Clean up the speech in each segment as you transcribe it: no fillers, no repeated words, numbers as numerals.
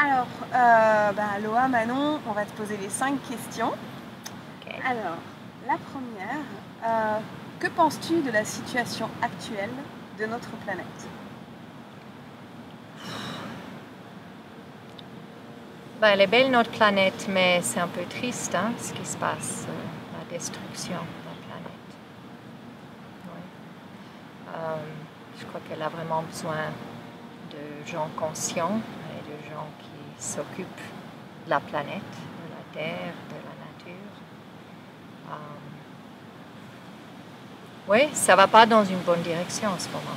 Alors, Aloha Manon, on va te poser les 5 questions. Okay. Alors, la première, que penses-tu de la situation actuelle de notre planète? Ben, elle est belle notre planète, mais c'est un peu triste hein, ce qui se passe, la destruction de la planète. Ouais. Je crois qu'elle a vraiment besoin de gens conscients et de gens qui s'occupent de la planète, de la terre, de la nature. Oui, ça va pas dans une bonne direction en ce moment,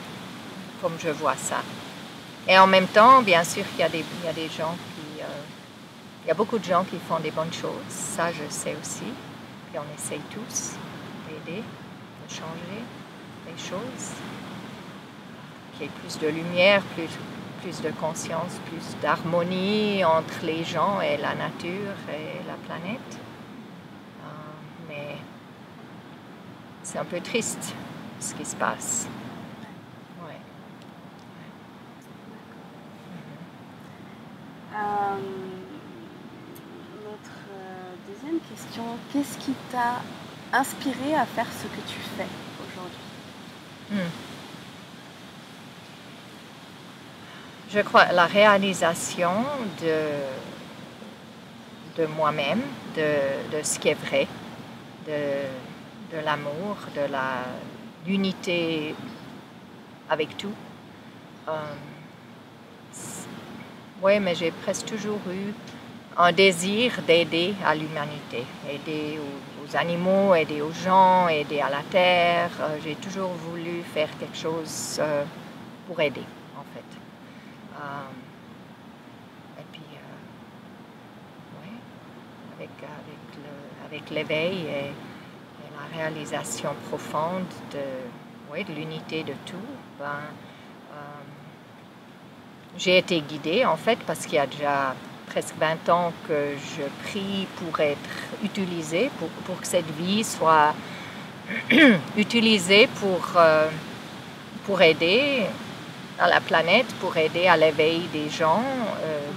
comme je vois ça. Et en même temps, bien sûr qu'il y a des gens qui... il y a beaucoup de gens qui font des bonnes choses, ça je sais aussi. Puis on essaye tous d'aider, de changer les choses. Qu'il y ait plus de lumière, plus de conscience, plus d'harmonie entre les gens et la nature et la planète. Mais c'est un peu triste ce qui se passe. Ouais. Notre deuxième question, qu'est-ce qui t'a inspiré à faire ce que tu fais aujourd'hui? Je crois la réalisation de moi-même, de ce qui est vrai, de l'amour, de l'unité avec tout. Oui, mais j'ai presque toujours eu un désir d'aider à l'humanité, aider aux animaux, aider aux gens, aider à la terre. J'ai toujours voulu faire quelque chose pour aider, en fait. Et puis, ouais, avec l'éveil et la réalisation profonde de l'unité de tout, j'ai été guidée en fait parce qu'il y a déjà presque 20 ans que je prie pour être utilisée, pour que cette vie soit utilisée pour aider à la planète, pour aider à l'éveil des gens,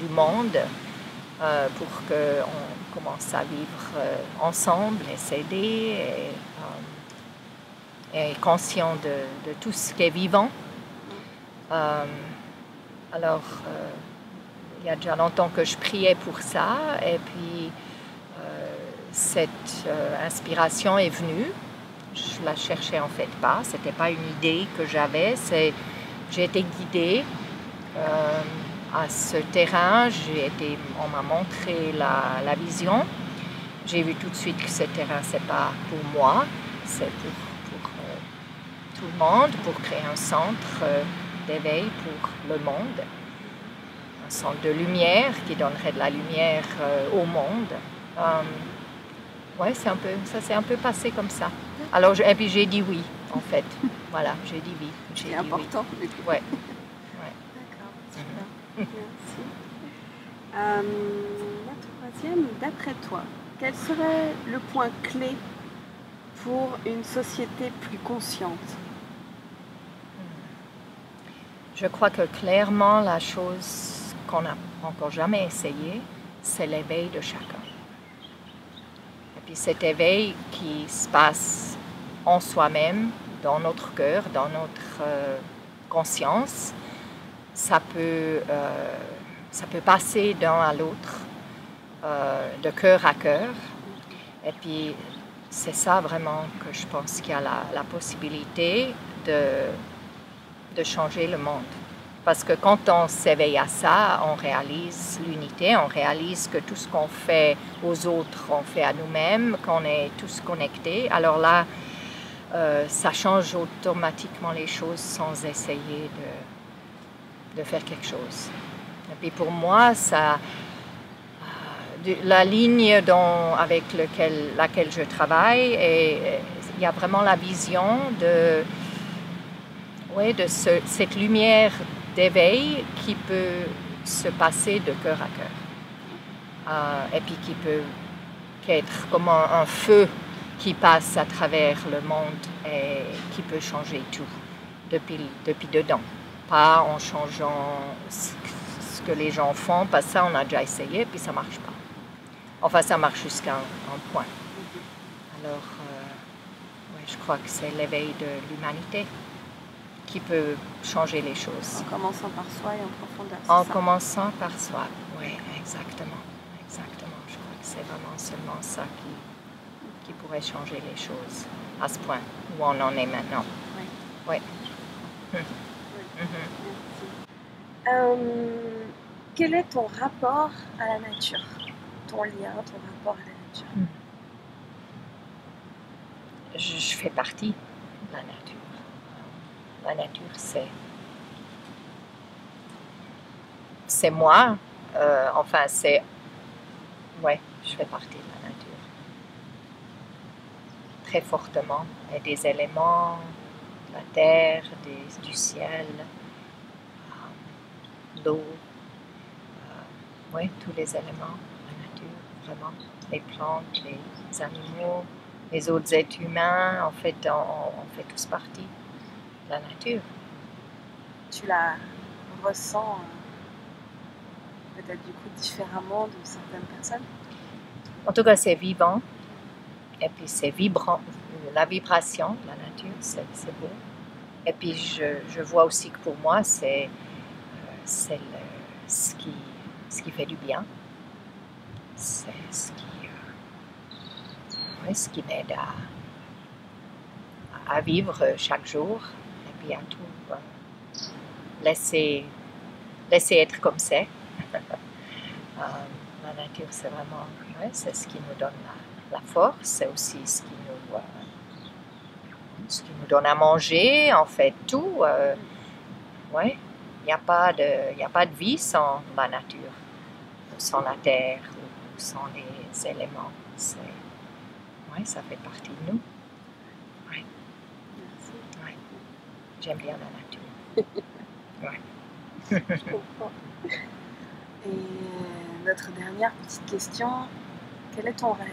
du monde, pour qu'on commence à vivre ensemble et s'aider et conscient de tout ce qui est vivant. Alors, il y a déjà longtemps que je priais pour ça, et puis cette inspiration est venue. Je la cherchais en fait pas, c'était pas une idée que j'avais, j'ai été guidée à ce terrain, on m'a montré la vision. J'ai vu tout de suite que ce terrain, c'est pas pour moi, c'est pour tout le monde, pour créer un centre d'éveil pour le monde, un centre de lumière qui donnerait de la lumière au monde. Ouais, ça s'est un peu passé comme ça. Alors, et puis j'ai dit oui, en fait. Voilà, j'ai dit oui. C'est important. Oui. Ouais. D'accord, super. Merci. La troisième, d'après toi, quel serait le point clé pour une société plus consciente? Je crois que clairement, la chose qu'on n'a encore jamais essayée, c'est l'éveil de chacun. Et puis cet éveil qui se passe en soi-même, dans notre cœur, dans notre conscience, ça peut passer d'un à l'autre, de cœur à cœur. Et puis c'est ça vraiment que je pense qu'il y a la possibilité de changer le monde. Parce que quand on s'éveille à ça, on réalise l'unité, on réalise que tout ce qu'on fait aux autres, on fait à nous-mêmes, qu'on est tous connectés. Alors là, ça change automatiquement les choses sans essayer de faire quelque chose. Et puis pour moi, la ligne avec laquelle je travaille, il y a vraiment la vision de cette lumière d'éveil qui peut se passer de cœur à cœur. Et puis qui peut être comme un feu qui passe à travers le monde et qui peut changer tout depuis dedans. Pas en changeant ce que les gens font, parce que ça, on a déjà essayé, puis ça ne marche pas. Enfin, ça marche jusqu'à un point. Alors, ouais, je crois que c'est l'éveil de l'humanité qui peut changer les choses. En commençant par soi et en profondeur. En commençant par soi, oui, exactement. Exactement. Je crois que c'est vraiment seulement ça qui pourrait changer les choses à ce point où on en est maintenant. Oui. Oui. Quel est ton rapport à la nature? Ton lien, ton rapport à la nature? Je fais partie de la nature. La nature, c'est moi. Enfin, c'est... Ouais, je fais partie de la nature. Très fortement. Il y a des éléments, de la terre, du ciel, l'eau. Oui, tous les éléments de la nature, vraiment. Les plantes, les animaux, les autres êtres humains. En fait, on fait tous partie de la nature. Tu la ressens peut-être du coup différemment de certaines personnes? En tout cas, c'est vivant. Et puis c'est vibrant. La vibration de la nature, c'est beau. Et puis je vois aussi que pour moi, c'est ce qui fait du bien. C'est ce qui m'aide à vivre chaque jour. Et puis à tout laisser être comme c'est. La nature, c'est vraiment, c'est ce qui nous donne la force, c'est aussi ce qui nous donne à manger, en fait, tout. Il n'y a pas de vie sans la nature, sans la terre, ou sans les éléments. Ça fait partie de nous. Ouais. Merci. Ouais. J'aime bien la nature. Ouais. Je comprends. Et notre dernière petite question, quel est ton rêve?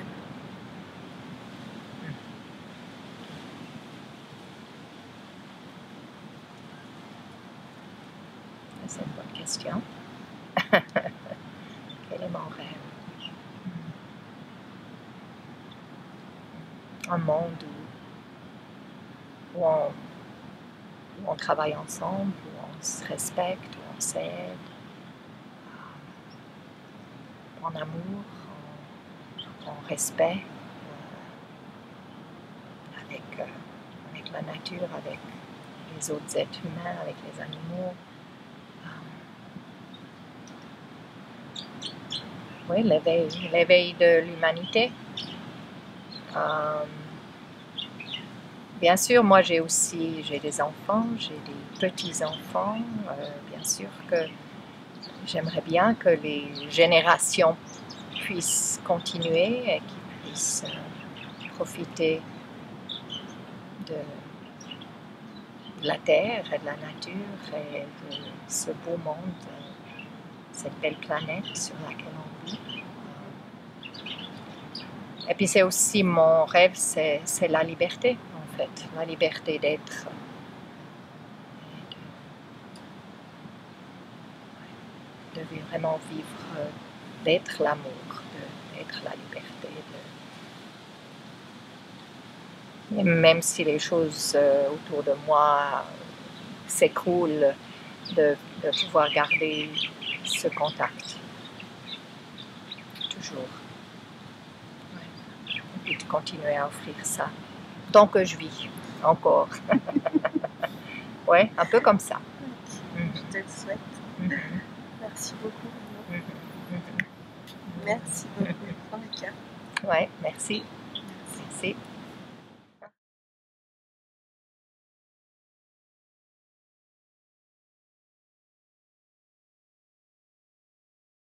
C'est une bonne question. Quel est mon rêve? Un monde où on travaille ensemble, où on se respecte, où on s'aide, en amour, en respect, avec la nature, avec les autres êtres humains, avec les animaux. Oui, l'éveil de l'humanité. Bien sûr, moi j'ai des enfants, j'ai des petits-enfants. Bien sûr que j'aimerais bien que les générations puissent continuer et qu'ils puissent profiter de la terre et de la nature et de ce beau monde, cette belle planète sur laquelle on vit. Et puis c'est aussi mon rêve, c'est la liberté en fait, la liberté d'être. De vraiment vivre, d'être l'amour, d'être la liberté. Et même si les choses autour de moi s'écroulent, de pouvoir garder ce contact. Toujours. Ouais. Et puis de continuer à offrir ça. Tant que je vis, encore. Ouais, un peu comme ça. Je te le souhaite. Merci beaucoup. Merci beaucoup, en tout cas. Ouais, merci. Merci.